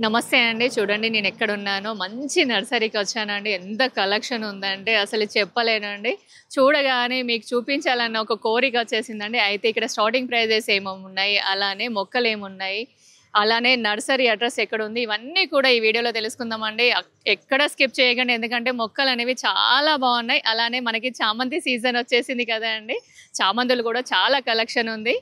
నమస్తే అండి. చూడండి నేనెక్కడున్నానో మంచి నర్సరీకి వచ్చానండి. ఎంత కలెక్షన్ ఉందంటే అసలు చెప్పలేనండి. చూడగానే మీకు చూపించాలన్న ఒక కోరిక వచ్చేసిందండి. అయితే ఇక్కడ స్టార్టింగ్ ప్రైజెస్ ఏమేమున్నాయి, అలానే మొక్కలేమున్నాయి, అలానే నర్సరీ అడ్రెస్ ఎక్కడుంది, ఇవన్నీ కూడా ఈ వీడియోలో తెలుసుకుందామండి. ఎక్కడ స్కిప్ చేయకండి. ఎందుకంటే మొక్కలనేవి చాలా బాగున్నాయి. అలానే మనకి చామంతి సీజన్ వచ్చేసింది కదండీ! చామంతులు కూడా చాలా కలెక్షన్ ఉంది.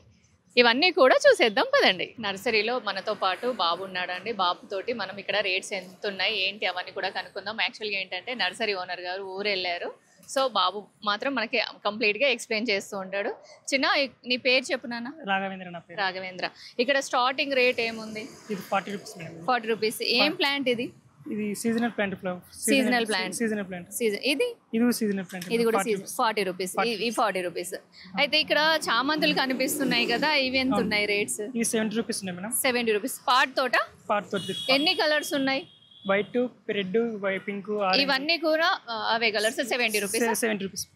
ఇవన్నీ కూడా చూసేద్దాం పదండి. నర్సరీలో మనతో పాటు బాబు ఉన్నాడండి. బాబుతోటి మనం ఇక్కడ రేట్స్ ఎంతున్నాయి, ఏంటి అవన్నీ కూడా కనుక్కుందాం. యాక్చువల్‌గా ఏంటంటే నర్సరీ ఓనర్ గారు ఊరెళ్ళారు. సో, బాబు మాత్రం మనకి కంప్లీట్‌గా ఎక్స్‌ప్లెయిన్ చేస్తూ ఉంటాడు. చిన్న నీ పేరు చెప్పు నాన్న? రాఘవేంద్ర నా పేరు. రాఘవేంద్ర. ఇక్కడ స్టార్టింగ్ రేట్ ఏముంది? ఇది 40 రూపీస్ మేడం. 40 రూపీస్. ఏం ప్లాంట్ ఇది? ఇది seasonal plant flower. Seasonal plant. Seasonal plant. ఇది సీజనల్ ప్లాంట్. ఇది కూడా 40 రూపీస్. ఈ 40 రూపీస్. అయితే ఇక్కడ చామంతులు కనిపిస్తున్నాయి కదా, ఇవి ఎంత ఉన్నాయి రేట్స్? ఇవి 70 రూపీస్ ఉన్నాయి మేడం. 70 రూపీస్. పాట్ తోట? పాట్ తోటి. ఎన్ని కలర్స్ ఉన్నాయి? వైట్, రెడ్, పింక్, ఇవన్నీ కూడా అవే కలర్స్ 70 రూపీస్. 70 రూపీస్.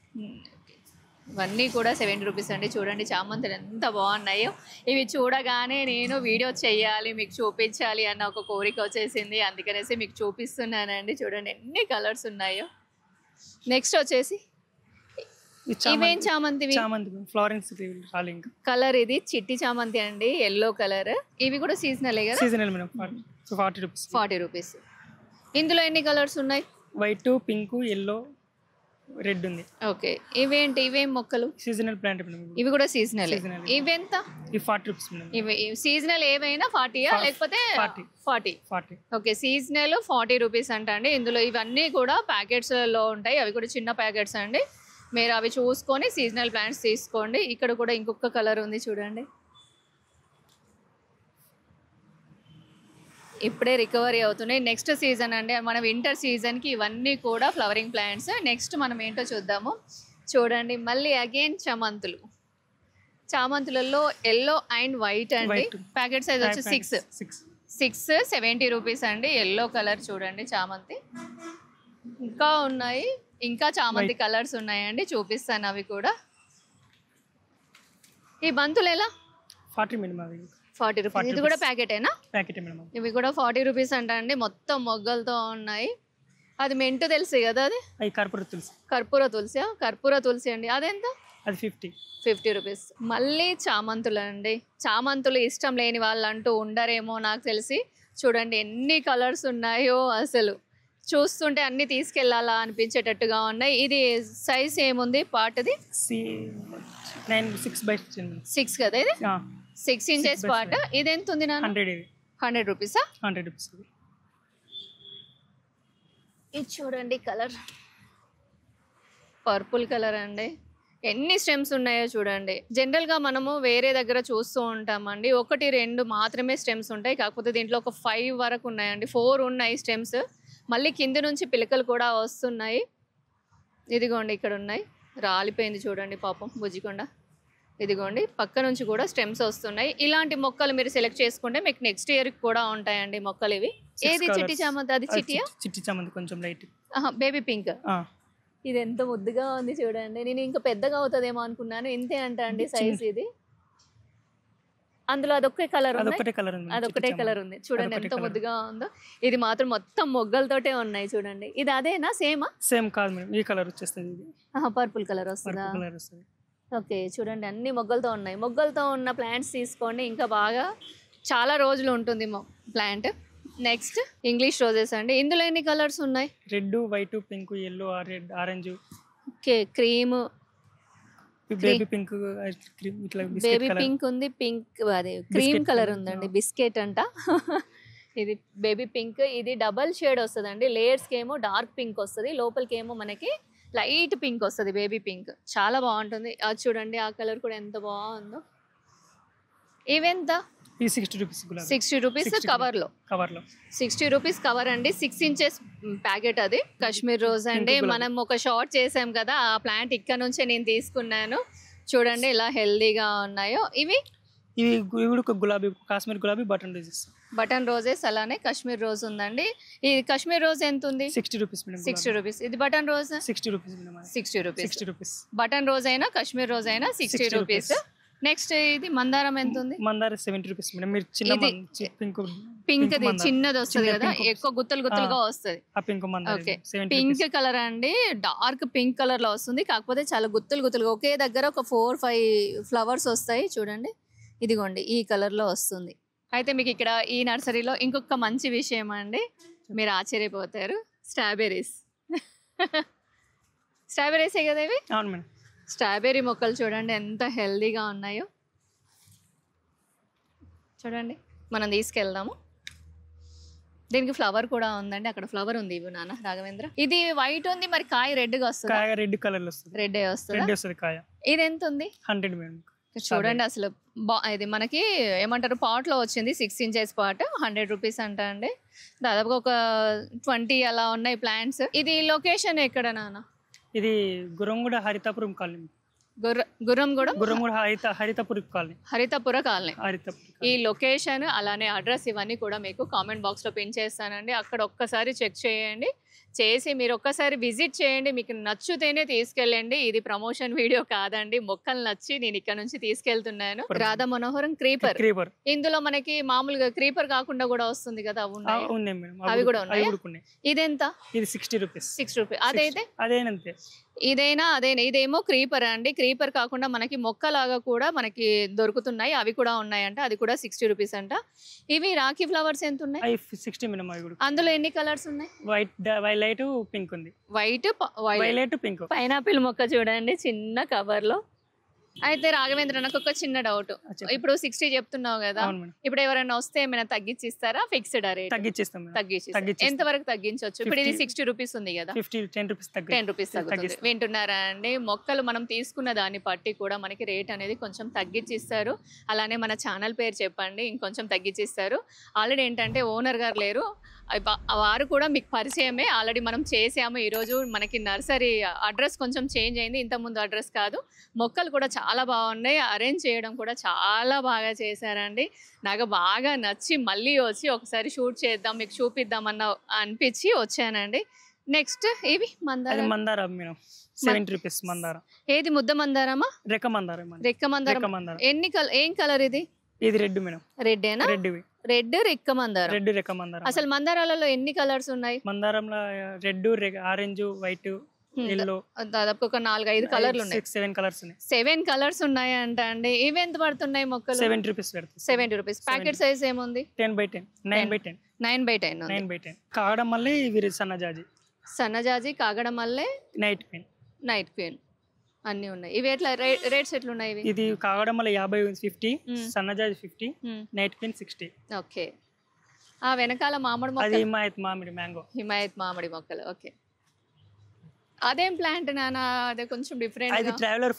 ఇవన్నీ కూడా 70 రూపీస్ అండి. చూడండి చామంతులు ఎంత బాగున్నాయో. ఇవి చూడగానే నేను వీడియో చేయాలి, మీకు చూపించాలి అన్న ఒక కోరిక వచ్చేసింది. అందుకనేసి మీకు చూపిస్తున్నానండి. చూడండి ఎన్ని కలర్స్ ఉన్నాయో. నెక్స్ట్ వచ్చేసి ఇవేం చామంతి? ఫ్లోరెన్స్ రాలింగ్ కలర్ ఇది చిట్టి చామంతి అండి, ఎల్లో కలర్. ఇవి కూడా సీజనలే కదా? Seasonal madam. 40 రూపీస్. 40 రూపీస్. ఇందులో ఎన్ని కలర్స్ ఉన్నాయి? వైట్, పింక్, ఎల్లో, రెడ్ ఉంది. ఓకే. ఇవేంటి? ఇవేం మొక్కలు? Seasonal plant madam. ఇవి కూడా సీజనల్. ఇవెంత? ఇవి 40 రూపీస్ మేడం. ఇవి సీజనల్ ఏవైనా 40యా లేకపోతే 40? ఓకే. సీజనల్ 40 రూపీస్ అంట అండి. ఇందులో ఇవన్నీ కూడా ప్యాకెట్స్లో ఉంటాయి. అవి కూడా చిన్న ప్యాకెట్స్ అండి. మీరు అవి చూసుకొని సీజనల్ ప్లాంట్స్ తీసుకోండి. ఇక్కడ కూడా ఇంకొక కలర్ ఉంది చూడండి. ఇప్పుడే రికవరీ అవుతున్నాయి. నెక్స్ట్ సీజన్ అండి, మన వింటర్ సీజన్కి ఇవన్నీ కూడా ఫ్లవరింగ్ ప్లాంట్స్. నెక్స్ట్ మనం ఏంటో చూద్దాము. చూడండి మళ్ళీ అగైన్ చామంతులలో ఎల్లో అండ్ వైట్ అండి. ప్యాకెట్ సైజ్ వచ్చి 6 70 రూపీస్ అండి. ఎల్లో కలర్ చూడండి చామంతి. ఇంకా ఉన్నాయి, ఇంకా చామంతి కలర్స్ ఉన్నాయండి, చూపిస్తాను అవి కూడా. ఈ బంతులు ఎలా? 40 మేడం. 40 రూపీస్. ఇది కూడా ప్యాకెటేనా? ప్యాకెటే మేడం. ఇవి కూడా 40 రూపీస్ అంట అండి. మొత్తం మొగ్గలతో ఉన్నాయి. అది మెంటు తెలుసు కదా, అది కర్పూర తులసి. కర్పూర తులసి అండి. అదెంత? అది 50 రూపీస్. మళ్ళీ చామంతులు అండి. చామంతులు ఇష్టం లేని వాళ్ళు అంటూ ఉండరేమో నాకు తెలిసి. చూడండి ఎన్ని కలర్స్ ఉన్నాయో, అసలు చూస్తుంటే అన్ని తీసుకెళ్లాలా అనిపించేటట్టుగా ఉన్నాయి. ఇది సైజ్ ఏముంది పాటది? 6 కదా ఇది? 6 ఇంచెస్ పాట. ఇది ఎంత ఉంది నాన్న? 100 రూపీసా? 100 రూపీస్. ఇది చూడండి కలర్, పర్పుల్ కలర్ అండి. ఎన్ని స్టెమ్స్ ఉన్నాయో చూడండి. జనరల్గా మనము వేరే దగ్గర చూస్తూ ఉంటామండి, 1 2 మాత్రమే స్టెమ్స్ ఉంటాయి. కాకపోతే దీంట్లో ఒక 5 వరకు ఉన్నాయండి. 4 ఉన్నాయి స్టెమ్స్. మళ్ళీ కింద నుంచి పిలకలు కూడా వస్తున్నాయి. ఇదిగోండి ఇక్కడ ఉన్నాయి. రాలిపోయింది చూడండి పాపం బుజ్జికొండ. ఇదిగోండి పక్క నుంచి కూడా స్టెమ్స్ వస్తున్నాయి. ఇలాంటి మొక్కలు మీరు సెలెక్ట్ చేసుకుంటే మీకు నెక్స్ట్ ఇయర్ కూడా ఉంటాయండి మొక్కలు ఇవి. ఏది చిట్టి చామంతి? అది చిట్టియా? చిట్టి చామంతి కొంచెం లైట్. Baby pink. ఇది ఎంత ముద్దుగా ఉంది చూడండి. నేను ఇంకా పెద్దగా అవుతుందేమో అనుకున్నాను. ఇంతే అంట అండి సైజ్ ఇది. అందులో అదొకే కలర్ ఉంది. అదొకటే కలర్ ఉంది చూడండి ఎంత ముద్దుగా ఉందో. ఇది మాత్రం మొత్తం మొగ్గలతోటే ఉన్నాయి చూడండి. ఇది అదేనా? సేమ్ కాదు మేడం. ఈ కలర్ వచ్చేస్తుంది. పర్పుల్ కలర్ వస్తుందా? ఓకే. చూడండి అన్ని మొగ్గలతో ఉన్నాయి. మొగ్గలతో ఉన్న ప్లాంట్స్ తీసుకోండి, ఇంకా బాగా చాలా రోజులు ఉంటుంది ప్లాంట్. నెక్స్ట్ ఇంగ్లీష్ రోజెస్ అండి. ఇందులో ఎన్ని కలర్స్ ఉన్నాయి? Red, white, pink, yellow, red, orange. Okay. Cream, baby pink, baby pink ఉంది. పింక్ అదే క్రీమ్ కలర్ ఉందండి, బిస్కెట్ అంట. ఇది బేబీ పింక్. ఇది డబల్ షేడ్ వస్తుందండి. లేయర్స్కి ఏమో డార్క్ పింక్ వస్తుంది, లోపలికి ఏమో మనకి లైట్ పింక్ వస్తుంది. బేబీ పింక్ చాలా బాగుంటుంది. అది చూడండి ఆ కలర్ కూడా ఎంత బాగుందో. ఇవెంత? 60 రూపీస్. 60 రూపీస్ కవర్లో. 60 రూపీస్ కవర్ అండి. 6 ఇంచెస్ ప్యాకెట్. అది కాశ్మీర్ రోజ్ అండి. మనం ఒక షార్ట్ చేసాం కదా, ఆ ప్లాంట్ ఇక్కడ నుంచే నేను తీసుకున్నాను. చూడండి ఇలా హెల్దీగా ఉన్నాయో. ఇవి గులాబీ, కాశ్మీర్ గులాబీ, బటన్ రోజెస్. అలానే కాశ్మీర్ రోజ్ ఉందండి. ఈ కాశ్మీర్ రోజ్ ఎంత ఉంది? 60 రూపీస్. 60 రూపీస్. ఇది button rose 60 rupees. 60 rupees. Button rose అయినా కాశ్మీర్ రోజ్ అయినా 60 రూపీస్. నెక్స్ట్ ఇది మందారం ఎంత ఉంది? మందార 70 రూపీస్ మేడం. మీరు చిన్న పింక్ చిన్నది వస్తుంది కదా, ఎక్కువ గుత్తలు గుత్తలుగా వస్తుంది. ఆ పింక్ మందార ఓకే, పింక్ కలర్ అండి, డార్క్ పింక్ కలర్ లో వస్తుంది. కాకపోతే చాలా గుత్తులు గుత్తులుగా ఒకే దగ్గర ఒక 4-5 ఫ్లవర్స్ వస్తాయి చూడండి. ఇదిగోండి ఈ కలర్ లో వస్తుంది. అయితే మీకు ఇక్కడ ఈ నర్సరీలో ఇంకొక మంచి విషయం అండి, మీరు ఆశ్చర్యపోతారు. స్ట్రాబెర్రీస్ స్ట్రాబెర్రీసే కదా ఇవి? అవును మేడం. స్ట్రాబెర్రీ మొక్కలు చూడండి ఎంత హెల్దీగా ఉన్నాయో. చూడండి, మనం తీసుకెళ్దాము. దీనికి ఫ్లవర్ కూడా ఉందండి, అక్కడ ఫ్లవర్ ఉంది. ఇవి నాన్న రాఘవేంద్ర, ఇది వైట్ ఉంది, మరి కాయ రెడ్ గా వస్తుంది. కాయ రెడ్ కలర్ లో వస్తుంది. రెడ్ వస్తుంది కాయ. ఇది ఎంత ఉంది? 100 మేడం. చూడండి అసలు ఇది మనకి ఏమంటారు, పాట్ లో వచ్చింది, 6 inches పాట్, 100 రూపీస్ అంట అండి. దాదాపుగా ఒక 20 అలా ఉన్నాయి ప్లాంట్స్. ఇది లొకేషన్ ఎక్కడ నాన్న? ఇది Gurramguda హరితాపురం colony. Gurramguda హరితాపురం colony. హరితపుర colony. ఈ లొకేషన్ అలానే అడ్రస్ ఇవన్నీ కూడా మీకు కామెంట్ బాక్స్ లో పిన్ చేస్తానండి. అక్కడ ఒక్కసారి చెక్ చేయండి, చేసి మీరు ఒక్కసారి విజిట్ చేయండి. మీకు నచ్చితేనే తీసుకెళ్ళండి. ఇది ప్రమోషన్ వీడియో కాదండి, మొక్కలు నచ్చి నేను ఇక్కడ నుంచి తీసుకెళ్తున్నాను. రాధా మనోహరం క్రీపర్. ఇందులో మనకి మామూలుగా క్రీపర్ కాకుండా కూడా వస్తుంది కదా, అవి కూడా ఉన్నాయి. ఇదెంత? ఇది 60 రూపీస్. 6 రూపీస్. అదైతే అదేనంతే. ఇదేనా? అదేనా? ఇదేమో క్రీపర్ అండి. క్రీపర్ కాకుండా మనకి మొక్కలాగా కూడా మనకి దొరుకుతున్నాయి, అవి కూడా ఉన్నాయంట. అది కూడా 60 రూపీస్ అంట. ఇవి రాఖీ ఫ్లవర్స్ ఎంత ఉన్నాయి? 60 మినిమం. అందులో ఎన్ని కలర్స్ ఉన్నాయి? వైలెట్ పింక్ ఉంది. Violet pink. పైనాపిల్ మొక్క చూడండి చిన్న కవర్ లో. అయితే రాఘవేంద్ర, నాకు ఒక చిన్న డౌట్. ఇప్పుడు 60 చెప్తున్నావు కదా, ఇప్పుడు ఎవరైనా వస్తే ఏమైనా తగ్గించి ఇస్తారా? Fixed rate? తగ్గించేస్తాం. ఎంత వరకు తగ్గించవచ్చు? ఇప్పుడు ఇది 60 రూపీస్ ఉంది కదా, 10 రూపీస్ తగ్గుతుంది. వింటున్నారా అండి? మొక్కలు మనం తీసుకున్న దాన్ని బట్టి కూడా మనకి రేట్ అనేది కొంచెం తగ్గించి ఇస్తారు. అలానే మన ఛానల్ పేరు చెప్పండి, ఇంకొంచెం తగ్గించి ఇస్తారు. ఆల్రెడీ ఏంటంటే ఓనర్ గారు లేరు, వారు కూడా మీకు పరిచయమే, ఆల్రెడీ మనం చేసాము. ఈరోజు మనకి నర్సరీ అడ్రస్ కొంచెం చేంజ్ అయింది, ఇంతకుముందు అడ్రస్ కాదు. మొక్కలు కూడా చాలా బాగున్నాయి, అరేంజ్ చేయడం కూడా చాలా బాగా చేశారండి. నాకు బాగా నచ్చి మళ్ళీ వచ్చి ఒకసారి షూట్ చేద్దాం, మీకు చూపిద్దామన్న అనిపించి వచ్చానండి. నెక్స్ట్ ఇవి మందార 70 రూపీస్. మందార ఏది? ముద్ద మందారమా? రెక్క మందారం. ఏం కలర్ ఇది? ఇది రెడ్ మేడం. రెడ్డేనా? రెడ్ రెక్క మందారం. అసలు మందారాలలో ఎన్ని కలర్స్ ఉన్నాయి? మందారంలో రెడ్, ఆరెంజ్, వైట్, ఎల్లో, దాదాపు ఒక 4-5 కలర్లు ఉన్నాయి. 7 కలర్స్ ఉన్నాయి. 7 కలర్స్ ఉన్నాయంట అండి. ఇవి ఎంత పడుతున్నాయి మొక్కలు? 70 రూపీస్. 70 రూపీస్. ప్యాకెట్ సైజ్ ఏముంది? 10/10, 9/10. 9/10. కాగడం మళ్ళీ ఇవి సన్నజాజి, కాగడం మళ్ళీ, నైట్ క్వీన్ అన్ని ఉన్నాయి. ఇవి ఎట్లా రేట్స్ ఎట్లున్నాయి? ఇవి ఇది కాగడం మళ్ళీ 50, సన్నజాజి 50, నైట్ క్వీన్ 60. ఓకే. ఆ వెనకాల మామిడి మొక్క, హిమాయత్ మామిడి మొక్కలు. ఓకే. అదేం ప్లాంట్ నానా? అదే కొంచెం డిఫరెంట్. అది ట్రావెలర్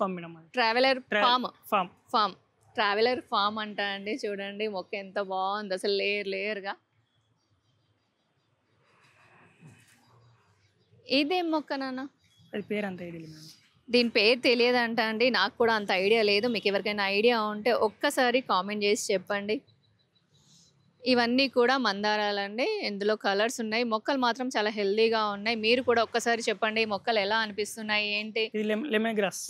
ఫామ్ అంట అండి. చూడండి మొక్క ఎంత బాగుంది అసలు, లేయర్ గా. ఇదేం మొక్క నాన్న? అది పేరు అంత ఐడియా లేదు. దీని పేరు తెలియదంట అండి, నాకు కూడా అంత ఐడియా లేదు. మీకు ఎవరికైనా ఐడియా ఉంటే ఒక్కసారి కామెంట్ చేసి చెప్పండి. ఇవన్నీ కూడా మందారాలండి. ఇందులో కలర్స్ ఉన్నాయి. మొక్కలు మాత్రం చాలా హెల్దీగా ఉన్నాయి. మీరు కూడా ఒక్కసారి చెప్పండి మొక్కలు ఎలా అనిపిస్తున్నాయి ఏంటి? Lemon grass.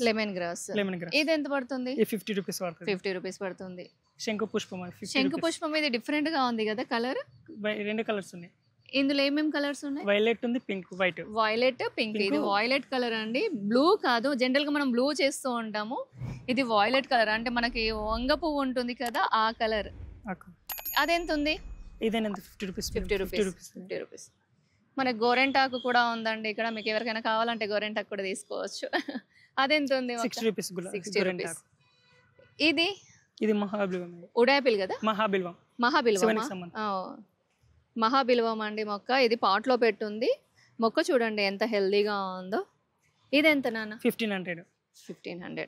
ఇది ఎంత పడుతుంది? 50 రూపీస్ పడుతుంది. 50 రూపీస్ పడుతుంది. శంకు పుష్పం ఇది డిఫరెంట్ గా ఉంది కదా కలర్. 2 కలర్స్ ఉన్నాయి. ఇందులో ఏమేమి కలర్స్ ఉన్నాయి? వైలెట్ ఉంది, పింక్, వైట్. Violet, pink. ఇది వైలెట్ కలర్ అండి, బ్లూ కాదు. జనరల్ గా మనం బ్లూ చేస్తూ ఉంటాము, ఇది వైలెట్ కలర్. అంటే మనకి వంగ పువ్వు ఉంటుంది కదా, ఆ కలర్. అదెంత ఉంది? 50 రూపీస్. మనకి గోరెంటాకు కూడా ఉందండి ఇక్కడ, మీకు ఎవరికైనా కావాలంటే గోరెంటాకు కూడా తీసుకోవచ్చు. అదెంత ఉంది? 60 రూపీస్. ఇది మహాబిల్వం. ఉడాపిల్ కదా? మహాబిల్వం అండి మొక్క. ఇది పాట్ లో పెట్టుంది. మొక్క చూడండి ఎంత హెల్దీగా ఉందో. ఇది ఎంత నాన్న? 1500.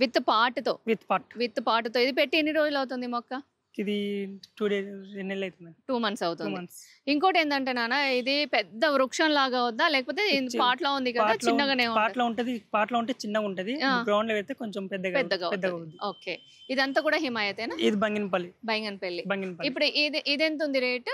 విత్ పాట్తో. ఇది పెట్టి ఎన్ని రోజులు అవుతుంది మొక్క? ఇది 2 days, 2 నెలలు అవుతుంది. 2 months అవుతుంది. ఇంకోటి ఏంటంటే నాన్న, ఇది పెద్ద వృక్షం లాగా వద్దా, లేకపోతే పాట్ లో ఉంది కదా చిన్నగానే? పాట్ లో ఉంటే చిన్నగా ఉంటది, గ్రౌండ్ లో అయితే కొంచెం పెద్దగా. ఓకే. ఇదంతా కూడా హిమాయతేనా? ఇది బంగినపల్లి. ఇప్పుడు ఇది ఎంత ఉంది రేట్?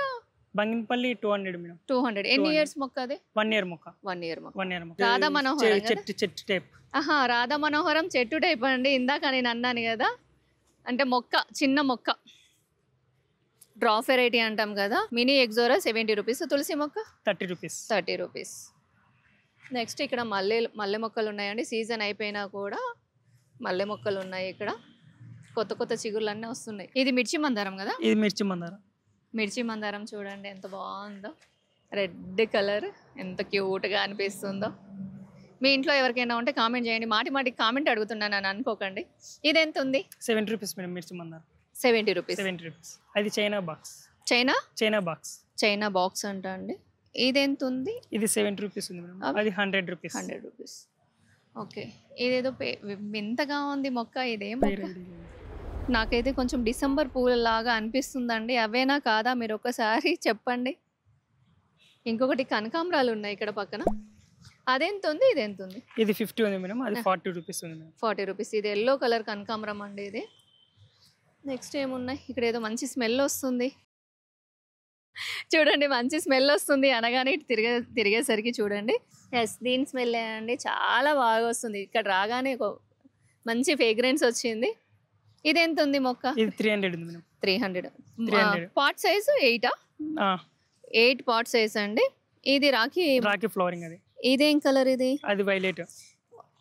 బంగినపల్లి 200 మేడం. 200. ఎన్ని 200. ఇయర్స్ మొక్క అది? 1 year మొక్క. 1 year మొక్క. 1 year మొక్క. రాధా మనోహరం కదా? చెట్టు టైప్. ఆహా, రాధా మనోహరం చెట్టు టైప్ అండి. ఇందాక నేను అన్నాను కదా, అంటే మొక్క, చిన్న మొక్క, డ్రాప్ వెరైటీ అంటాం కదా. Mini ixora 70 rupees. తులసి మొక్క 30 రూపీస్. 30 రూపీస్. నెక్స్ట్ ఇక్కడ మల్లె మొక్కలు ఉన్నాయండి. సీజన్ అయిపోయినా కూడా మల్లె మొక్కలు ఉన్నాయి ఇక్కడ. కొత్త కొత్త చిగుర్లు అన్నీ వస్తున్నాయి. ఇది మిర్చి మందారం కదా? ఇది మిర్చి మందారం. మిర్చి మందారం చూడండి ఎంత బాగుందో, రెడ్ కలర్, ఎంత క్యూట్గా అనిపిస్తుందో. మీ ఇంట్లో ఎవరికైనా ఉంటే కామెంట్ చేయండి. మాటికి కామెంట్ అడుగుతున్నాను అని అనుకోకండి. ఇది ఎంత ఉంది? 70 రూపీస్ మేడం మిర్చి మందారం. 70 రూపీస్. 70 రూపీస్. అది చైనా బాక్స్. చైనా బాక్స్ అంట అండి. ఇది ఎంత ఉంది? ఇది 70 రూపీస్ ఉంది మేడం. అది 100 రూపీస్. 100 రూపీస్. ఓకే. ఇదేదో వింతగా ఉంది మొక్క. ఇదేం మొక్క? నాకైతే కొంచెం డిసెంబర్ పూలలాగా అనిపిస్తుందండి. అవేనా కాదా మీరు ఒకసారి చెప్పండి. ఇంకొకటి కనకాంబరాలు ఉన్నాయి ఇక్కడ పక్కన. అదెంత ఉంది? ఇది ఎంత ఉంది? ఇది 50 ఉంది మేడం. అది 40 రూపీస్ ఉంది మేడం. 40 రూపీస్. ఇది ఎల్లో కలర్ కనకాంబరం అండి ఇది. నెక్స్ట్ ఏమున్నాయి ఇక్కడ? ఏదో మంచి స్మెల్ వస్తుంది చూడండి, మంచి స్మెల్ వస్తుంది అనగానే ఇటు తిరిగేసరికి చూడండి. ఎస్, దీని స్మెల్ అండి, చాలా బాగా వస్తుంది. ఇక్కడ రాగానే మంచి ఫ్రేగ్రెన్స్ వచ్చింది. ఇది ఎంత ఉంది మొక్క? ఇది 300 ఉంది madam. 300. Pot size 8? 8 pot size అండి. ఇది రాఖీ ఫ్లవరింగ్. అది ఇదేం కలర్? ఇది అది వైలెట్,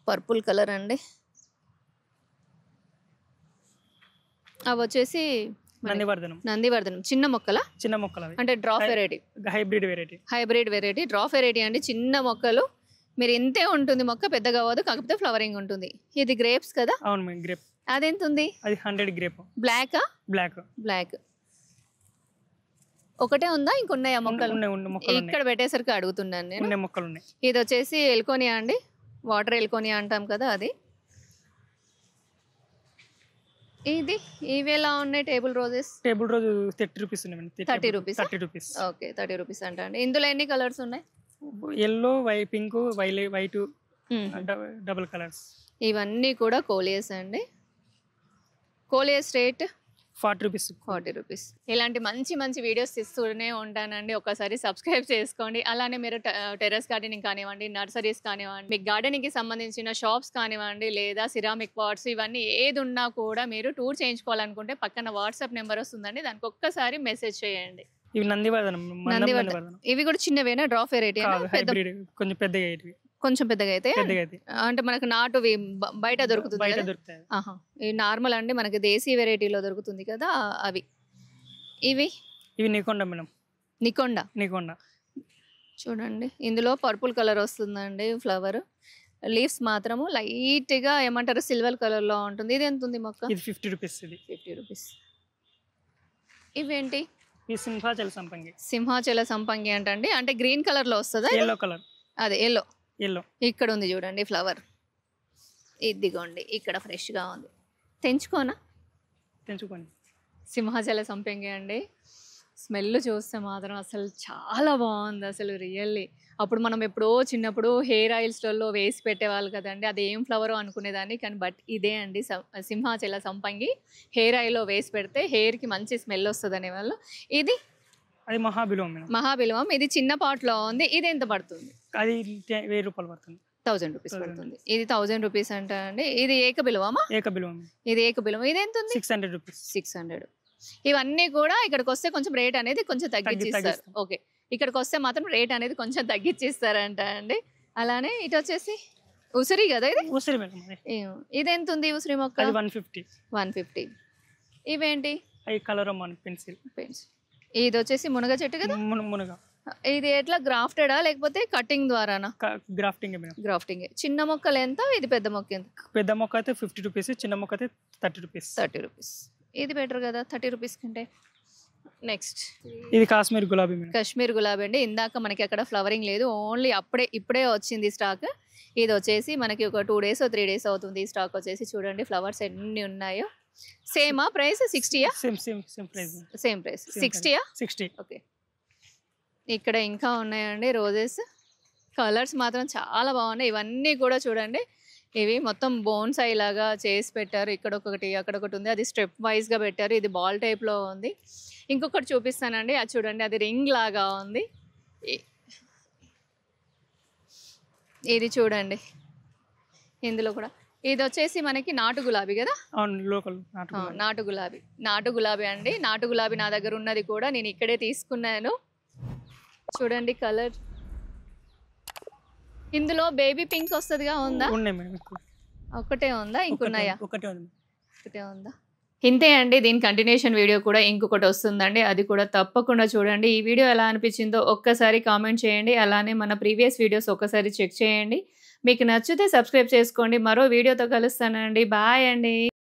పర్పుల్ కలర్ అండి. అవి వచ్చేసి నందివర్ధనం. చిన్న మొక్కలు అంటే drop variety, hybrid variety, drop variety అండి. చిన్న మొక్కలు. మీరు ఇంతే ఉంటుంది మొక్క, పెద్దగా అవ్వదు, కాకపోతే ఫ్లవరింగ్ ఉంటుంది. ఇది గ్రేప్స్ కదా? అవును మేడం, గ్రేప్. అదెంత ఉంది? అది 100 గ్రేప్. బ్లాక్ ఒకటే ఉందా? ఇంకొన్నాయా మొక్కలు? ఇక్కడ పెట్టేసరికి అడుగుతున్నాను నేను. ఇది వచ్చేసి ఎల్కోనియా అండి, వాటర్ ఎల్కోనియా అంటాం కదా అది. ఇవి ఎలా ఉన్నాయి? Table rose 30 rupees. 30 rupees. Okay, 30 rupees అంట అండి. ఇందులో ఎన్ని కలర్స్ ఉన్నాయి? Yellow, pink, white, double colours. ఇవన్నీ కూడా కోలియస్ అండి. Coleus rate 40 rupees. ఇలాంటి మంచి వీడియోస్ తీస్తూనే ఉంటానండి. ఒకసారి సబ్స్క్రైబ్ చేసుకోండి. అలానే మీరు టెర్రస్ గార్డెనింగ్ కానివ్వండి, నర్సరీస్ కానివ్వండి, మీకు గార్డెనింగ్కి సంబంధించిన షాప్స్ కానివ్వండి, లేదా సిరామిక్ పాట్స్, ఇవన్నీ ఏది ఉన్నా కూడా మీరు టూర్ చేయించుకోవాలనుకుంటే పక్కన వాట్సాప్ నెంబర్ వస్తుందండి, దానికి ఒక్కసారి మెసేజ్ చేయండి. ఇవి నందివర్ధనం. ఇవి కూడా చిన్నవేనా? Drop variety? కొంచెం పెద్దగా అయితే అంటే మనకు నాటువి బయట దొరుకుతుంది. ఇవి నార్మల్ అండి, మనకి దేశీ వెరైటీలో దొరుకుతుంది కదా అవి. ఇవి నికొండ మేడం. నికొండ చూడండి, ఇందులో పర్పుల్ కలర్ వస్తుందండి ఫ్లవర్. లీవ్స్ మాత్రము లైట్ గా ఏమంటారు, సిల్వర్ కలర్ లో ఉంటుంది. ఇది ఎంత ఉంది మొక్క? 50 రూపీస్. 50 రూపీస్. ఇవేంటి? సింహాచల సంపంగి అంటండి. అంటే గ్రీన్ కలర్ లో వస్తుందా? Yellow colour. అదే ఎల్లో. ఇక్కడ ఉంది చూడండి ఫ్లవర్. ఇదిగోండి, ఇక్కడ ఫ్రెష్ గా ఉంది. తెంచుకోండి. సింహాచల సంపంగి అండి. స్మెల్ చూస్తే మాత్రం అసలు చాలా బాగుంది అసలు, రియల్లీ. అప్పుడు మనం ఎప్పుడో చిన్నప్పుడు హెయిర్ ఆయిల్స్లలో వేసి పెట్టేవాళ్ళు కదండి, అది ఏం ఫ్లవరో అనుకునేదాన్ని. కానీ బట్ ఇదే అండి సింహాచల సంపంగి. హెయిర్ ఆయిల్లో వేసి పెడితే హెయిర్కి మంచి స్మెల్ వస్తుంది అనేవాళ్ళు. ఇది మహాబిల్వం. ఇది చిన్న పాట్లో ఉంది. ఇది ఎంత పడుతుంది? అది 1000 రూపాయలు పడుతుంది. 1000 రూపీస్ పడుతుంది. ఇది 1000 రూపీస్ అంట అండి. ఇది ఏకబిల్వమా? ఇది ఏకబిల్వం. ఇది ఎంత ఉంది? 600 రూపీస్. 600. ఇవన్నీ కూడా ఇక్కడికి వస్తే కొంచెం రేట్ అనేది కొంచెం తగ్గించిస్తారు. ఓకే, ఇక్కడికి వస్తే మాత్రం రేట్ అనేది కొంచెం తగ్గించిస్తారంట అండి. అలానే ఇటు వచ్చేసి ఉసిరి కదా? ఇది ఉసిరి. ఇది ఎంత ఉంది ఉసిరి మొక్క? 150. ఇవేంటి? Colour pencil. ఇది వచ్చేసి మునగ చెట్టు కదా? ఇది ఎట్లా, గ్రాఫ్టెడా లేకపోతే కటింగ్ ద్వారానా? గ్రాఫ్టింగ్. చిన్న మొక్కలు ఎంత? ఇది పెద్ద మొక్క ఎంత? పెద్ద మొక్క అయితే 50 రూపీస్, చిన్న మొక్క అయితే 30 రూపీస్. ఇది బెటర్ కదా 30 రూపీస్ కంటే. నెక్స్ట్ ఇది కాశ్మీర్ గులాబీ అండి. ఇందాక మనకి అక్కడ ఫ్లవరింగ్ లేదు, ఓన్లీ ఇప్పుడే వచ్చింది స్టాక్. ఇది వచ్చేసి మనకి ఒక 2 days 3 days అవుతుంది ఈ స్టాక్ వచ్చేసి. చూడండి ఫ్లవర్స్ ఎన్ని ఉన్నాయో. సేమా ప్రైస్? 60యా? Same price 60. ఓకే, ఇక్కడ ఇంకా ఉన్నాయండి రోజెస్. కలర్స్ మాత్రం చాలా బాగున్నాయి. ఇవన్నీ కూడా చూడండి, ఇవి మొత్తం బోన్సాయి లాగా చేసి పెట్టారు. ఇక్కడ ఒకటి అక్కడ ఒకటి ఉంది. అది స్టెప్ వైజ్గా పెట్టారు. ఇది బాల్ టైప్లో ఉంది. ఇంకొకటి చూపిస్తానండి, అది చూడండి, అది రింగ్ లాగా ఉంది. ఇది చూడండి, ఇందులో కూడా ఇది వచ్చేసి మనకి నాటు గులాబీ కదా. అవును, లోకల్ నాటు గులాబీ, నాటు గులాబీ అండి. నాటు గులాబీ నా దగ్గర ఉన్నది కూడా నేను ఇక్కడే తీసుకున్నాను. చూడండి కలర్, ఇందులో బేబీ పింక్ వస్తుందిగా, ఉందా? ఉన్నాయి మేడం. ఒకటే ఉందా, ఇంకున్నాయా? ఒకటే ఉంది. ఒకటే ఉందా? ఇంతే అండి. దీని కంటిన్యూషన్ వీడియో కూడా ఇంకొకటి వస్తుందండి, అది కూడా తప్పకుండా చూడండి. ఈ వీడియో ఎలా అనిపించిందో ఒక్కసారి కామెంట్ చేయండి. అలానే మన ప్రీవియస్ వీడియోస్ ఒక్కసారి చెక్ చేయండి. మీకు నచ్చితే సబ్స్క్రైబ్ చేసుకోండి. మరో వీడియోతో కలుస్తానండి. బాయ్ అండి.